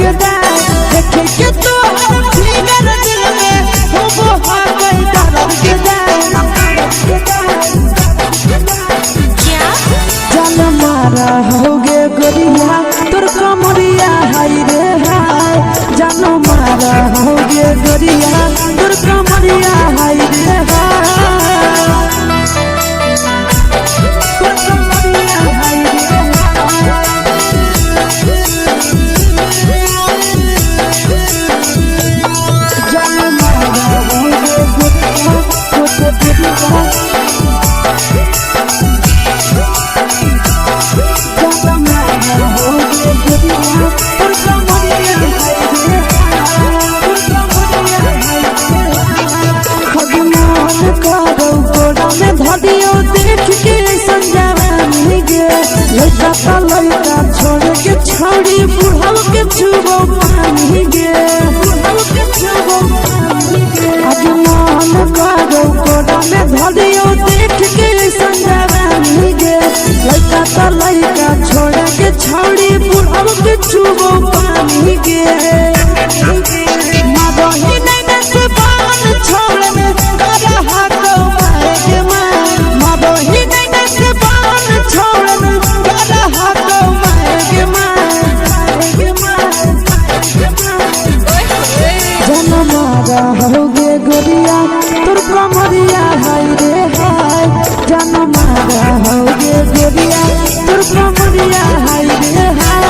जुदाई देखे के तो फिगर दिल में हो हा गई दर्द जुदाई जान मारा होगे गोरिया तोर कमरिया हाय रे हाय जान मारा होगे गोरिया तोर कमरिया हाय रे हाय लड़का छोड़ के छौड़ी बुढ़ाव के छुबो पानी गे आज मन करो कोड़ा में धरियो देख के संजवानी गे लड़का छोड़ के छौड़ी बुढ़ाव के छुबो पानी गे मादही नहीं से बान छोड़ में करा हाथो मारे के मां मादही नहीं से बान छोड़ में करा हाथो मारे के मां जन्म मारा होगे गोरिया तोर कमरिया हाय रे हाय जन्म मारा होगे गोरिया तोर कमरिया हाय रे हाय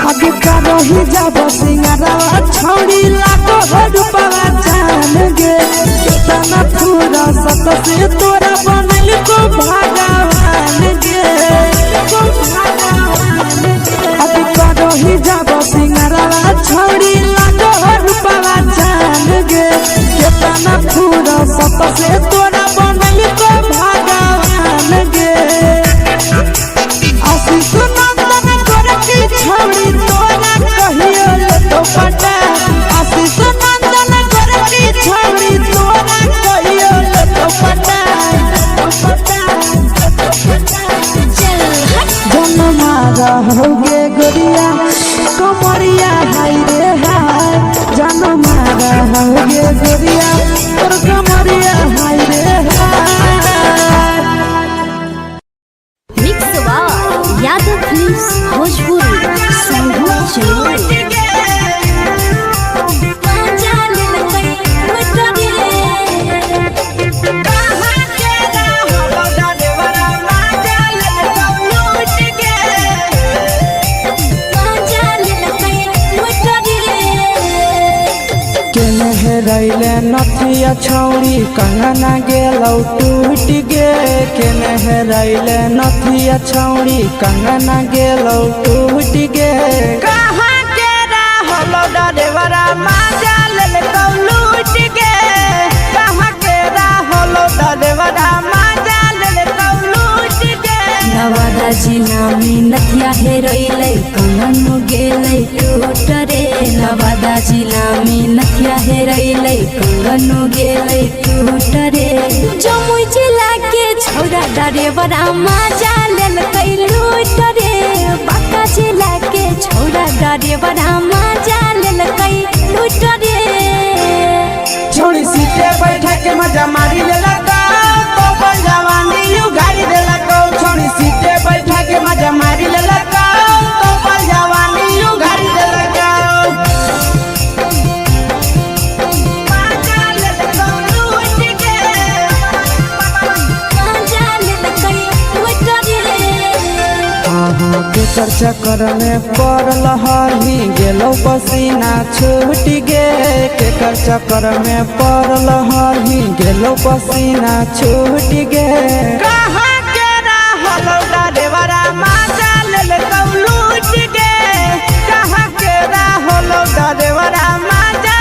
जब सिंगारवा छौड़ी लाखो रुपवा जान गे कितना पूरा सत से तोरा बनल को भगवान गे अभी करो ही जब सिंगारवा छौड़ी लाखो रुपवा जान गे कितना पूरा सत से तोरा बनल को भगवान गे आशीष नंदन करती छौड़ी तोरा कहियो तो पटा आशीष नंदन करती छौड़ी तोरा कहियो तो पटा जन्म मारा होगे गोरिया कमरिया हाय रे हाय जन्म मारा होगे गोरिया तोर कमरिया हाय रे हाय मिक्स यादव फिल्म्स भोजपुरी संगीत चैनल रैले नथिया छौड़ी कंगना गेलौ टूट गे केने रैले नथिया छौड़ी कंगना गेलौ टूट गे कहाँ के रहलो डरेवरा माजा लेलकौ लूट गे कहाँ के रहलो डरेवरा माजा लेलकौ लूट गे नवादा जिला में नथिया हेरैलै कंगन गेलै टूट रे नवादा जिला में नथिया हेरैलै कंगन गेलै टूट रे जमुई जिला के छौड़ा डरेवरा माजा लेलकै लूट रे बांका जिला के छौड़ा डरेवरा माजा लेलकै लूट रे छोड़ी सीटे बैठा के मजा मारी लेलकौ तो जवानी यू गाड़ी देलकौ छोड़ी सीटे बैठा के मजा मारी लेलकौ तो जवानी यू गाड़ी देलकौ केकर चक्कर में पड़ल हली गेलो पसीना छूट गे केकर चक्कर में पड़ल हली गेलो पसीना छूट गे कहाँ के रहलो डरेवरा माजा लेलकौ लूट गे कहाँ के रहलो डरेवरा माजा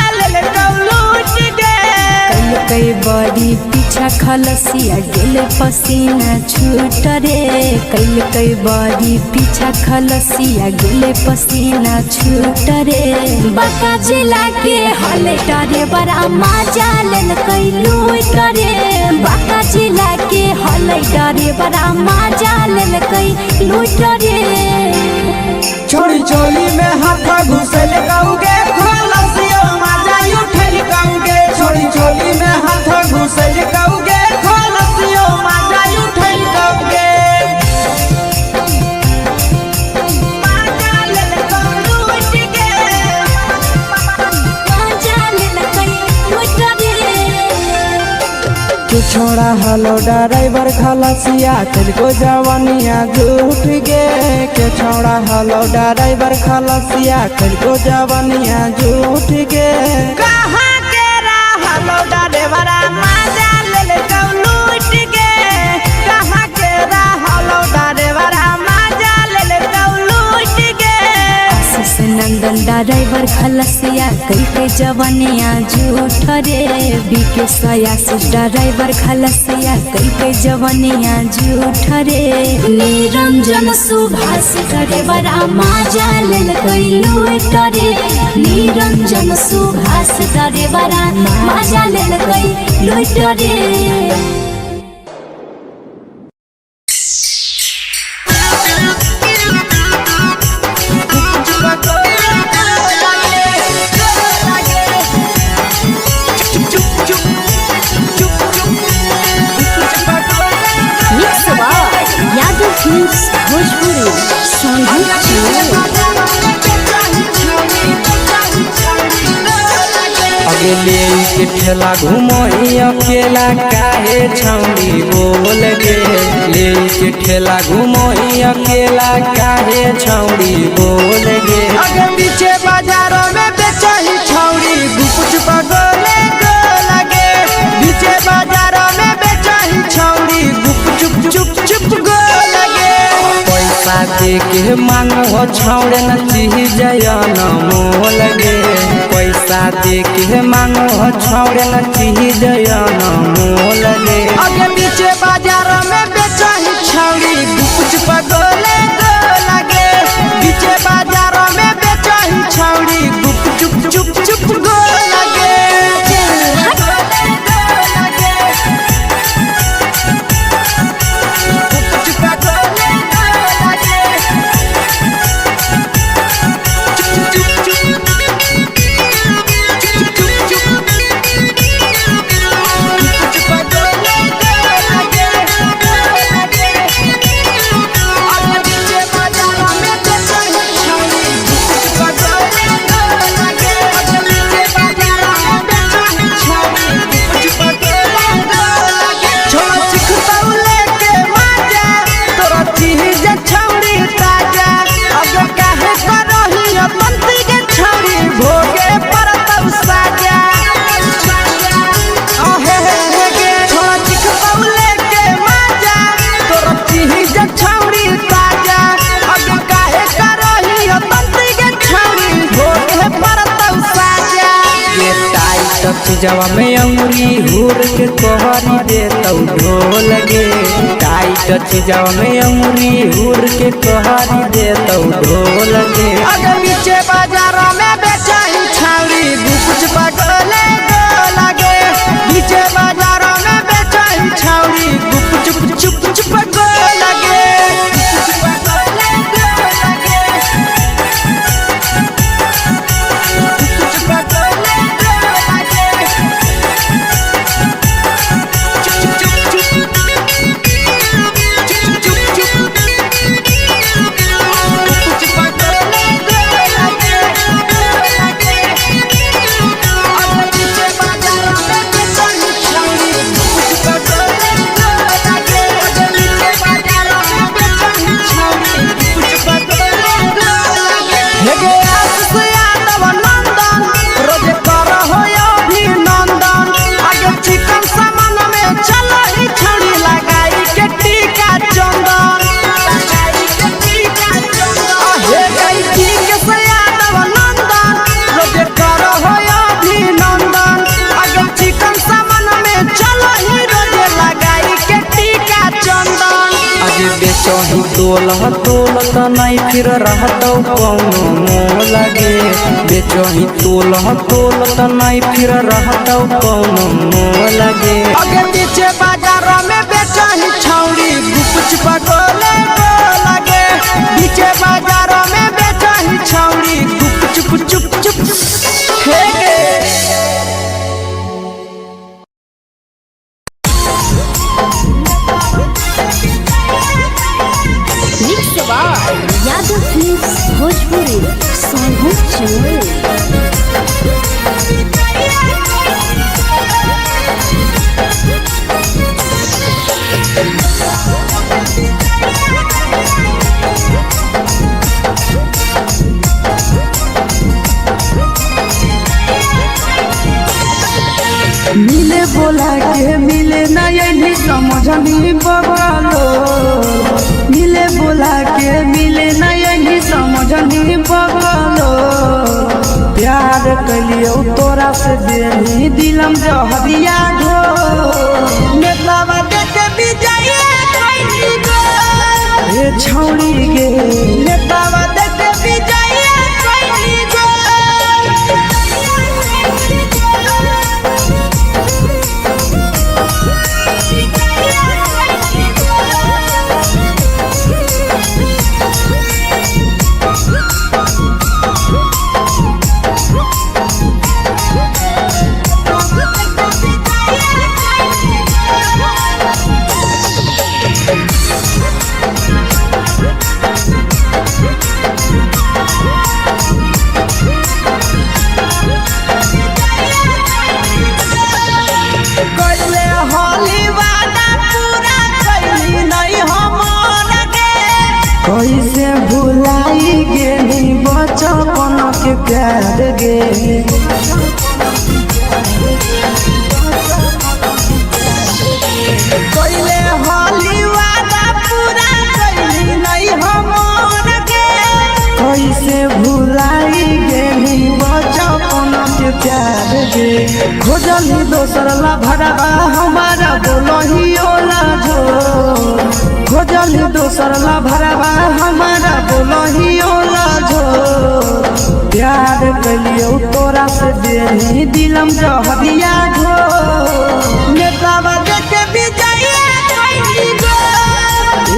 खलसिया गेले पसीना छूट रे कैल कई बारी पीछा खलसिया गेले पसीना छूट रे बाका जिला के हले डरे बड़ा मजा लेल कई लूट रे बाका जिला के हले डरे बड़ा मजा लेल कई लूट रे छोड़ी चोली में हाथ घुसल गाऊगे खलसिया मजा उठल गाऊगे छोड़ी चोली में हाथ घुसल गाऊगे खलसिया मजा उठल गाऊगे छोड़ा हलो ड्राइवर खलसिया तेलको जवानिया झूठ गे के छोड़ा हलो ड्राइवर खलसिया तेलको जवानिया झूठ गे कहाँ के हलो ड्राइवर मजा ले लूट गे कहाँ के हलो ड्राइवर मजा ले लूट गे आशीष नंदन ड्राइवर खलसिया कई के जवानिया झूठ रे बीके आशीष ड्राइवर खलसिया कई के जवानिया झूठ रे निरंजन सुभाष ड्राइवर मजा लेल कई लूट रे निरंजन सुभाष ड्राइवर मजा लेल कई लूट रे भोजपुरी अगले के ठेला घूमो अकेला काहे छौड़ी बोल गे ले के ठेला घूमो अकेला काहे छौड़ी बोल गे अगे पीछे बाजारों में बेचही छौड़ी गुप गोले लगे पीछे बाजारों में बेचही छौड़ी गुप चुप गो लगे पैसा दे के मांगो छौड़े न चीज न मोल गे पैसा दे के मांगो छौड़े न चीज न मोल गे अगे पीछे बाजार में बेचही छौड़ी गुप गोले लगे पीछे बाजार में बेचही छौड़ी गुप चुप गो लगे चीजवा में अंगुरी हुर के कोहरी दे तो ढोल गे टाइट चीजवा में अंगुरी हुर के कोहरी दे तो ढोल गे अगर पीछे बाजारों में बेचही छौड़ी गुप गोले लगे पीछे बाजारों में बेचही छौड़ी गुप चुप गो लगे तोलह तोलत नहीं फिर रहतौ कौनो मोह लगे बेचही तोलह तोलत नहीं फिर रहतौ कौनो मोह लगे अगे पीछे बाजार में बेचही छौड़ी गुपच पगोले लगे पीछे बाजार में बेचही छौड़ी गुप चुप चुप चुप हे यादव फिल्म्स भोजपुरी सोनू चंदेल। मिले बोला के मिले नहीं समझनी बगलो मिले बोला के मिले नहीं समझनी बगलो प्यार कलियो तोरा से देनी दिलम जहरिया ढो नेतावा देख भी जाइए ये छौड़ी गे नेतावा देख भी जाइए कैसे भुलाई गेली बचपन के प्यार गे कोइले होली वादा पूरा कैली नहीं हमर के कैसे भुलाई गेली बचपन के प्यार गे खोजली दोसर ला भरवा हमारा बोलही ओला झो खोजली दोसर ला भरवा हमारा बोलही ओला झो प्यार कलियो तोरा से देनी दिलम जहरिया ढो नेतावा देख भी जाइए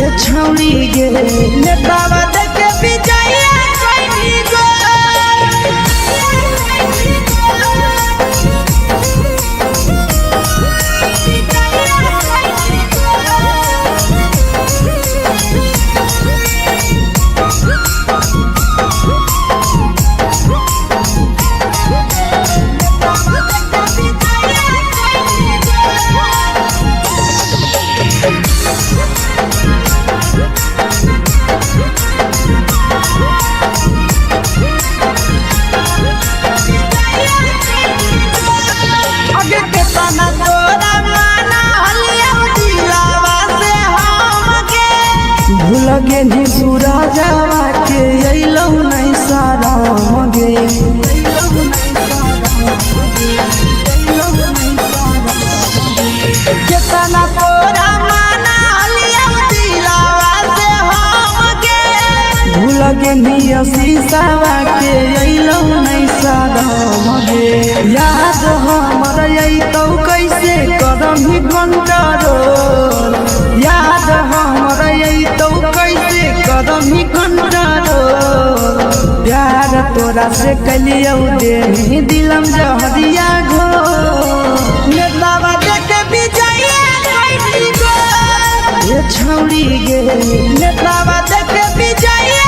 ये छौड़ी गे नेतावा देख भी जाइए लगे नी सूरजवा के अइलौ नहीं सारा मगे केतना तोरा माना लिया दिलावा से हमके भूलगे नी शीशावा के अइलौ नहीं सारा मगे याद हमर अइतौ कैसे करही कंट्रोल याद हमर अइतौ कैसे करही कंट्रोल प्यार तोरा से कलियौ देनी दिलम जहरिया घो नेतावा देख भी जाइए ये छौड़ी गे नेतावा देख भी जाइए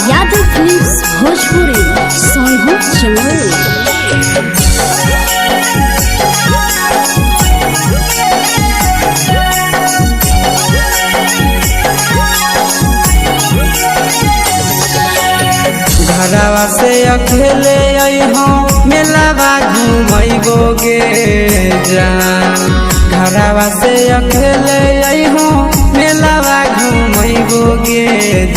यादव फिल्म्स भोजपुरी सोनू चंदेल। घरवा से अकेले अइहो मेलावा घुमैबो गे जान घरवा से अकेले अइहो मेलावा घूमैबो गे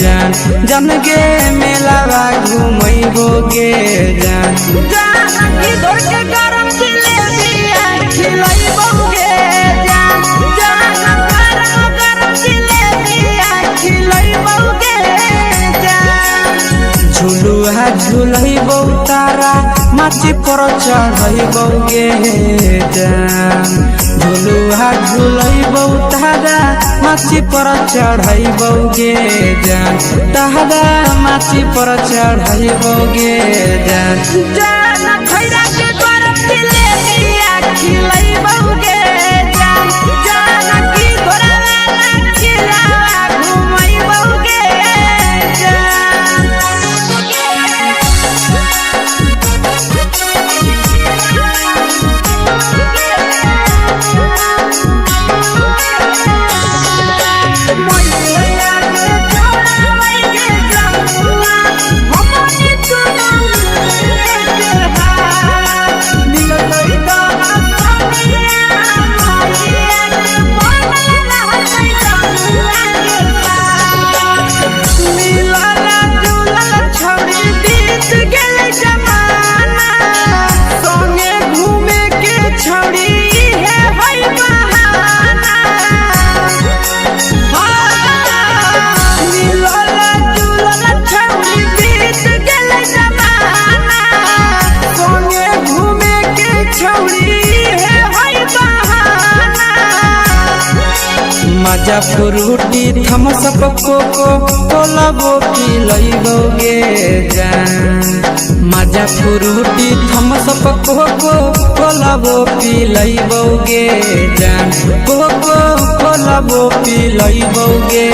जान जन गे मेलावा घूमैबो गे जान जानकी दौड़ के गरम जिलेबिया खिलैबो गे जान गरम जिलेबिया खिलैबो गे जान झुलुहा झुलैबो तारा माची पर चढ़ैबो गे जान झुलुहा झुलैबो तारा माची पर चढ़ैबो गे जान तारा माची पर चढ़ैबो गे जान जान खैरा के गरम जिलेबिया खिलैबो गे जान जानकी घोड़ावाला खिलावा घुमैबो गे मजा फ्रूटी थम्स अप कोको कोला वो पिलैबो गे जान मजा फ्रूटी थम्स अप कोको कोला वो पिलैबो गे जान कोको कोला वो पिलैबो गे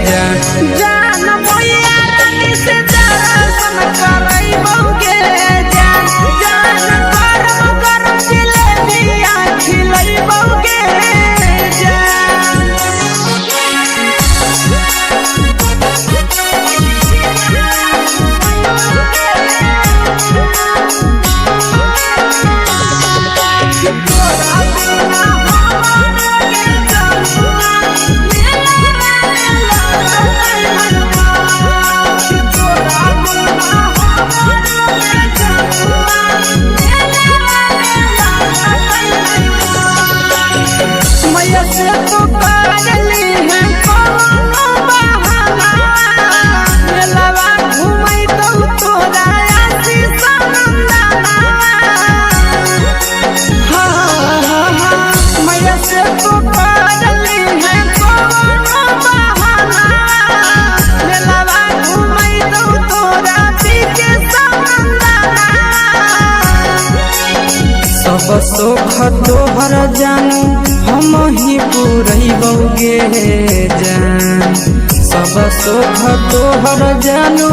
जान जान मोया रानी से दर्शन करैबो गे जान गरम गरम जिलेबिया खिलैबो गे सब सुख तोहर जानू हम ही पुरैबो गे जान सब सुख तोहर जानू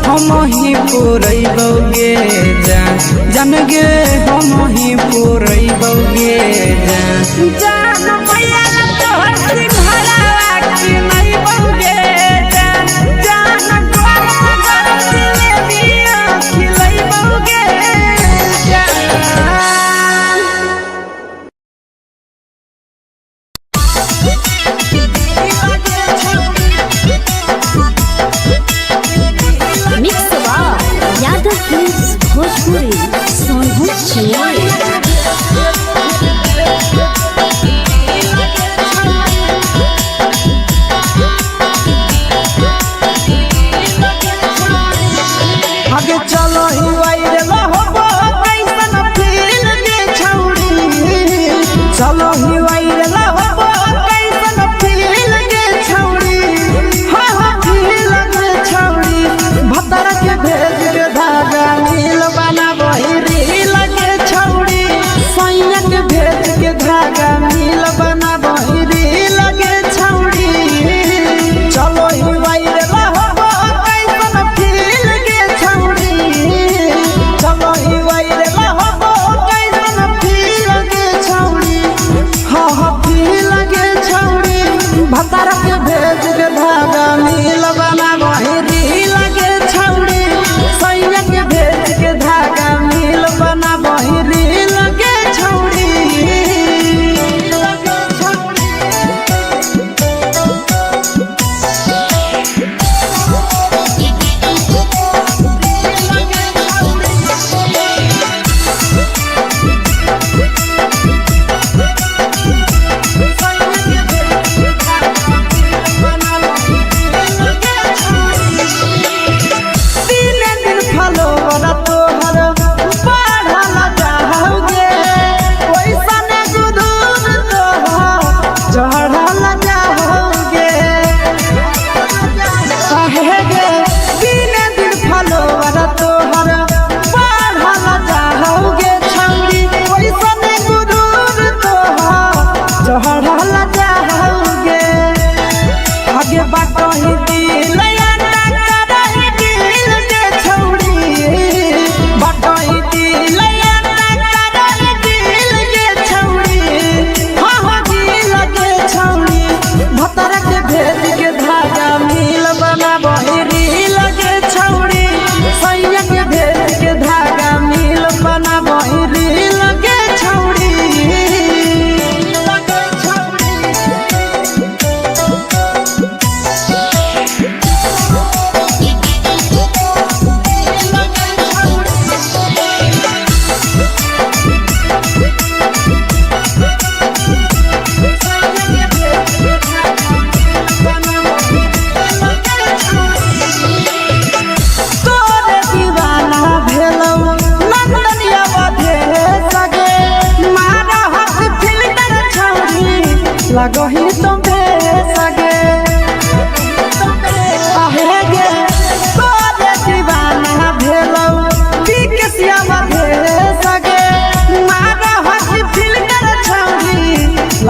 हम ही पुरैबो गे जान जान गे हम ही पुरैबो गे जान जान मैया तोहर सिंघाड़ा खिलैबो गे जान गरम गरम जिलेबिया खिलैबो गे भोजपुरी सोनभद्र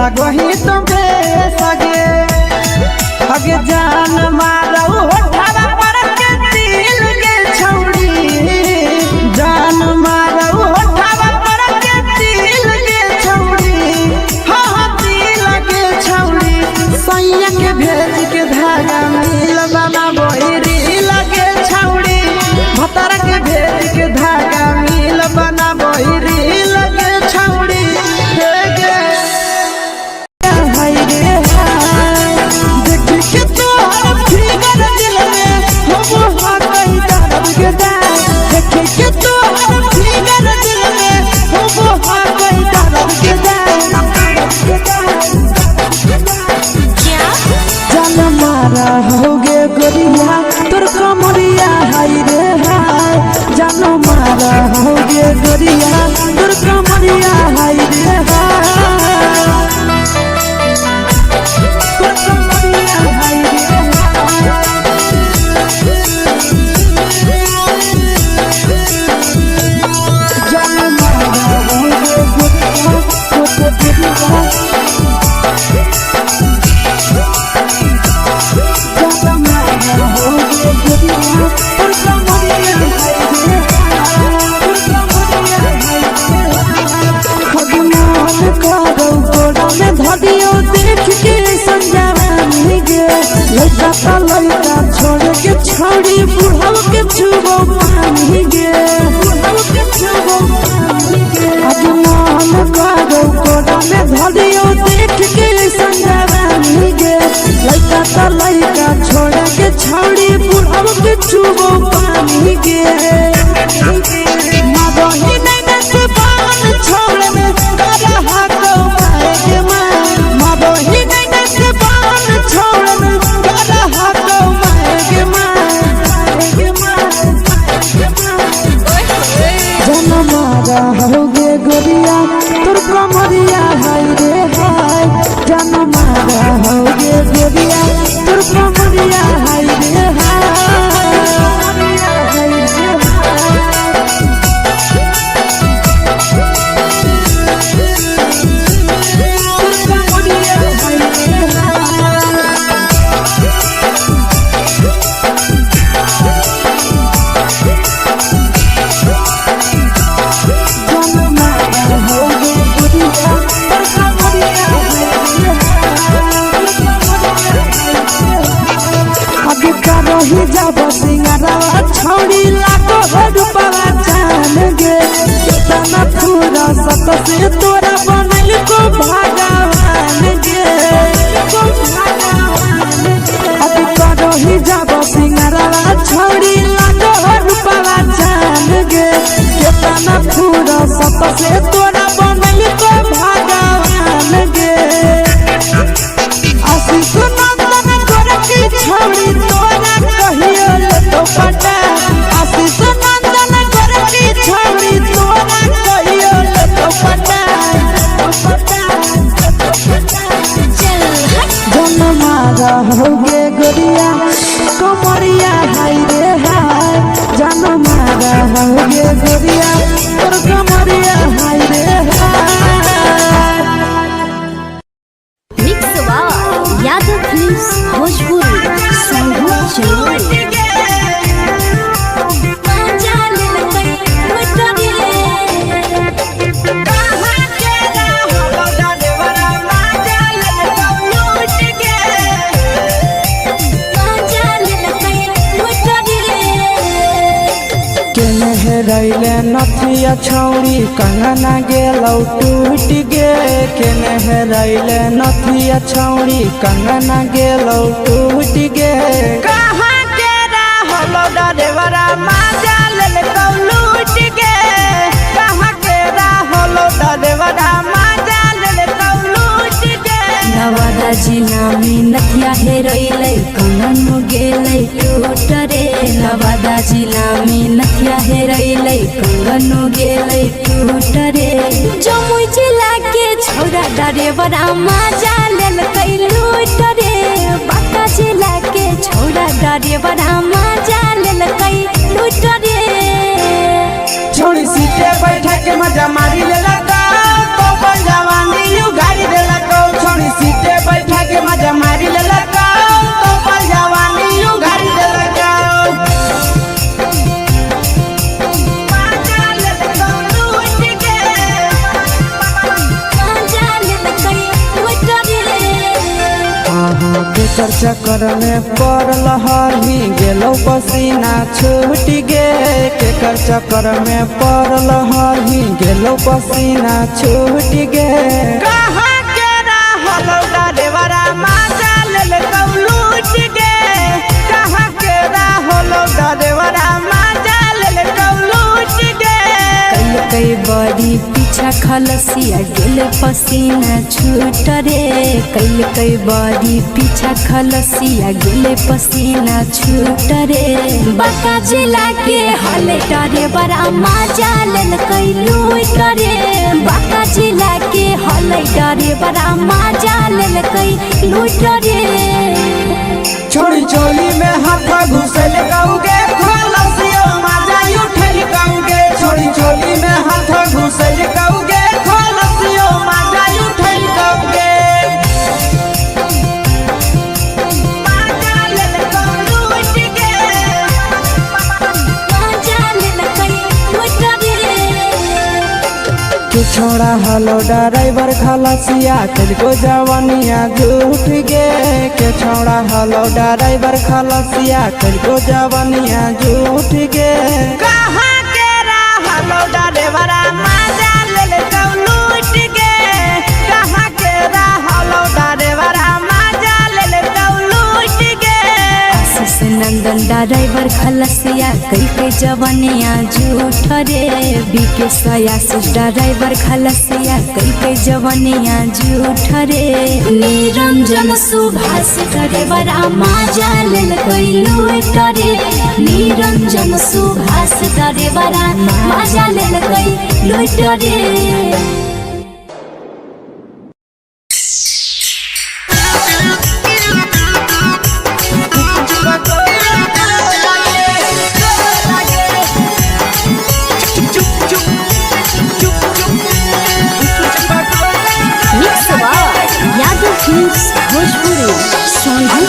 लगही तो बेसगे अगे जान मारो होठवा पर के दिल के छौड़ी जान मारो होठवा पर के दिल के छौड़ी हाँ दिल के छौड़ी सैया के भेज के धागा मिल बना बोरी लगे छौड़ी भतर के भेज के धागा मिल बना बोरी लगे छौड़ी होगे गोरिया तोर कमरिया हाय रे हाय जानो मारा होगे गोरिया तोर कमरिया हाय रे हाय तोर कमरिया हाय रे जानो मारा होगे गोरिया तोर कमरिया लड़का छोड़ के छौड़ी बुढ़ाव के छुबो पानी गे बुढ़ाव के छुबो पानी गे अजमान करो कोड़ा में धरियो देख के संजवानी गे लड़का छोड़ के छौड़ी बुढ़ाव के छुबो पानी गे मगही नहीं से बान छोड़ में करा हाथो मारे के मां मगही नहीं से बान छोड़ में करा हाथो मारे के मां जन मारा होगे गोरिया तोर कमरिया हाय रे हाय जन मारा होगे गोरिया तोर कमरिया हाय रे रही जब सिंगारवा छौड़ी लाखो रुपवा जान गे कितना पूरा सत से तोरा बनल को भगवान गे को भगवान अभी रही जब सिंगारवा छौड़ी लाखो रुपवा जान गे कितना पूरा सत से तोरा बनल को भगवान गे आशीष नंदन गोरखी छौड़ी तोरा कहियो तो पटा आशीष नंदन गोरखी छौड़ी तोरा कहियो तो पटा जन मारा होगे गोरिया कमरिया हाय रे हाय जन मारा होगे गोरिया तोर कमरिया हाय रे हाय मिक्स यादव फिल्म्स भोजपुरी रैले नथिया छौड़ी कंगना गेलौ टूट गे केने रैले नथिया छौड़ी कंगना गेलौ टूट गे कहाँ के रहलो डरेवरा माजा ललकौ लूट गे कहाँ के रहलो डरेवरा माजा ललकौ लूट गे नवादा जिला में नथिया हेरैलै कंगन गेलै टूट रे नवादा जिला में नथिया हेरैलै कंगन गेलै टूट रे जमुई जिला के छौड़ा डरेवरा माजा लेलकै लूट रे बांका जिला के छौड़ा डरेवरा माजा लेलकै लूट रे छोड़ी सीटे बैठा के मजा मारी लेलकौ तो जवानी यू गाड़ी देलकौ चक्कर में पड़ल हही गेलो पसीना छूट गे केकर चक्कर में पड़ल हही गेलो पसीना छूट गे कहाँ के रहलो डरेवरा माजा लेल लूट गे कहाँ के रहलो डरेवरा माजा लेल लूट गे कई बड़ी पीछा खलसिया गेल पसीना छूट रे कई बड़ी पीछा खलसिया गेल पसीना छूट रे बाका जिला के हले डरे बड़ा मजा लेल कई लूट रे बाका जिला के हले डरे बड़ा मजा लेल कई लूट रे छोड़ी चोली में हाथ घुसल गाऊगे खलसिया माजा उठल गाऊगे छोड़ी चोली में हाथ घुसल गाऊगे खलसिया माजा उठल गाऊगे माजा लेल लूट गे मजा लेल कई लूट रे तू छोड़ा हलो ड्राइवर खलसिया तुझको जवानिया झूठ गे के छोड़ा हलो ड्राइवर खलसिया तुझको जवानिया झूठ गे कहाँ के रहलो डरेवरा माजा लेल लूट गे कहाँ के रहलो डरेवरा माजा लेल लूट गे आशीष नंदन ड्राइवर खलसिया कई जवनिया झूठ रे बीके आशीष ड्राइवर खलसिया कई जवनिया झूठ रे निरंजन सुभाष ड्राइवर मजा लेल कई लूट रे निरंजन सुभाष ड्राइवर मजा लेल कई लूट रे यादव फिल्म्स भोजपुरी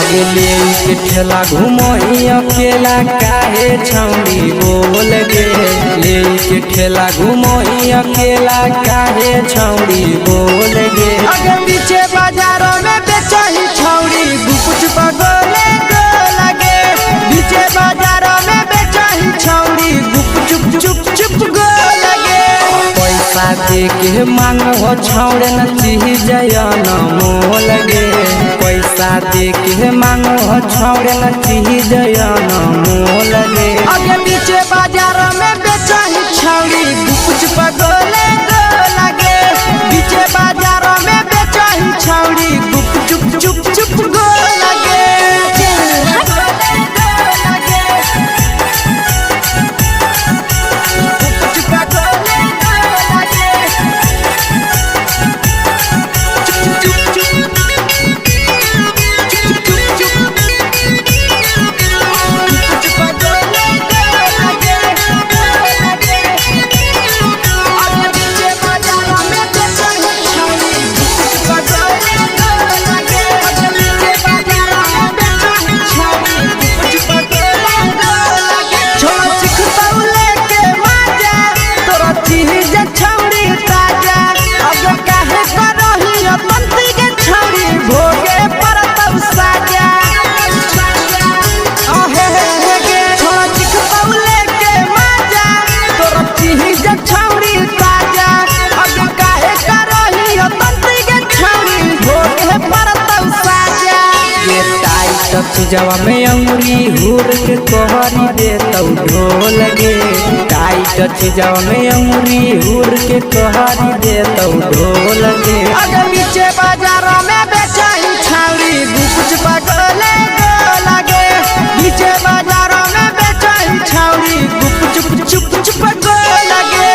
अगले के ठेला घुमई अकेला काहे छौड़ी बोल गे ले के ठेला घुमई अकेला काहे छौड़ी बोल गे अगे पीछे बाजारों में बेचही छौड़ी गुपुच पगोले गो लगे पीछे बाजारों में बेचही छौड़ी गुप चुप चुप चुप गो लगे पैसा दे के मांग हो छौड़े न चीज न मोल गे पैसा दे के मांग हो छौड़े न चीज न मोल गे अगे पीछे बाजारों में बेचही छौड़ी गुपुच पगोले गो लगे पीछे बाजारों में बेचही छौड़ी गुप चुप चुप चुप गो लगे जवा में अंगुरी हुर के कोहरी दे तौ ढोल गे टाइट जवा में अंगुरी हुर के कोहरी दे तौ ढोल गे अगे पीछे बाजारों में बेचही छौड़ी गुपुच पगोले गो लगे पीछे बाजारों में बेचही छौड़ी गुप चुप चुप चुप गो लगे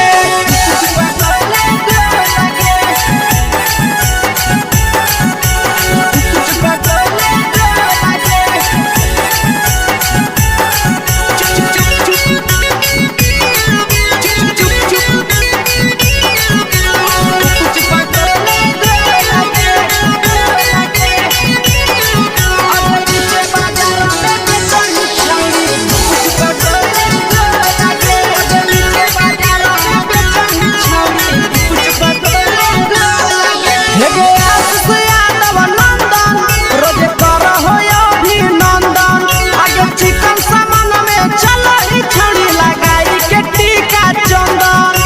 गे आशीष यादव नंदन रोज कर हो अभिनंदन आगे चिकन सामान में चलो ही छौड़ी लगाई के टीका चंदन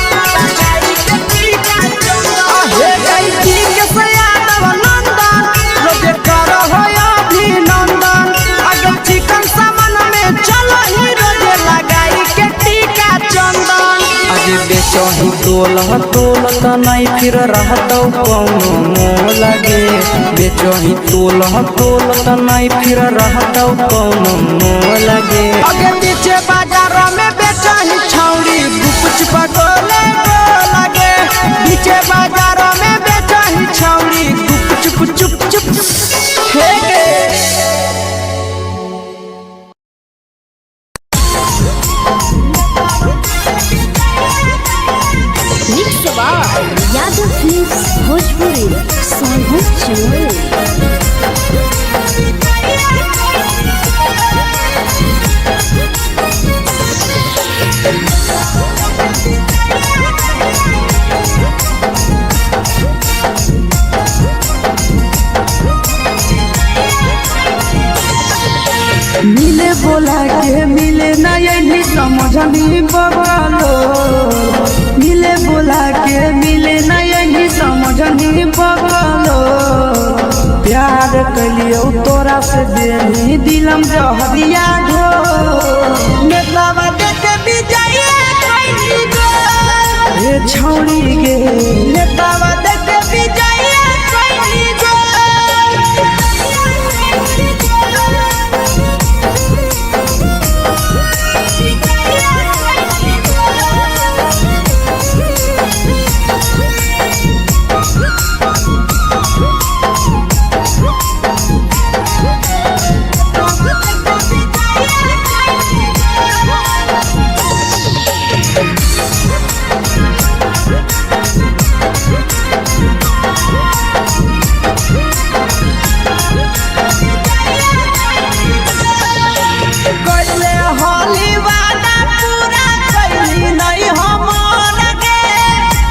हे गई ठीक से यादव नंदन रोज कर हो अभिनंदन आगे चिकन सामान में चलो ही रोज लगाई के टीका चंदन आज बेचही तोल नहीं फिर रहतौ कौनो मोह लगे बेचही तोल नहीं फिर रहतौ कौनो मोह लगे आगे पीछे बाजार में बेचही छौड़ी गुपच पगोले लगे पीछे बाजार में बेचही छौड़ी गुपचुप चुप चुप हे गे यादव फिल्म्स भोजपुरी सोनू चोर मिले बोला के मिले नहीं समझनी बगलो मिले बोला के मिले नहीं समझनी बगलो प्यार कलियो तोरा से देनी दिलम जहरिया ढो नेतवा देखे विजय कैली गो ये छौड़ी गे नेतवा देखे विजय कैली गो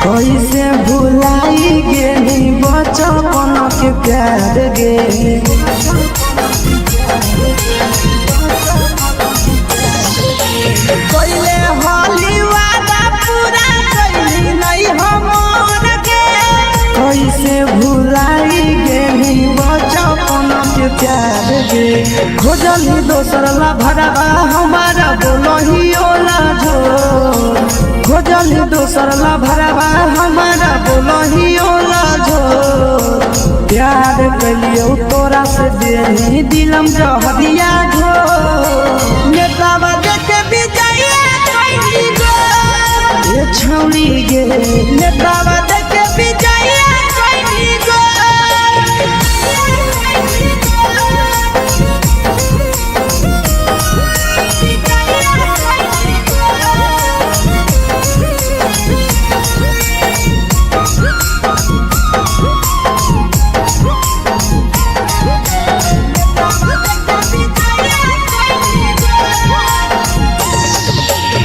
कैसे भुलाई गेली बचपन के प्यार गे कोइले होली वादा पूरा कैली नहीं हमन के कैसे भुलाई गेली बचपन के प्यार गे खोजली दोसर ला भरवा हमारा बोलही ओला झो खोजली दोसर ला भरवा हमारा बोलही ओला झो प्यार कलियो तोरा से देनी दिलम जहरिया ढो नेतवा देखे विजय कैली गो ये छौड़ी गे नेतवा देखे विजय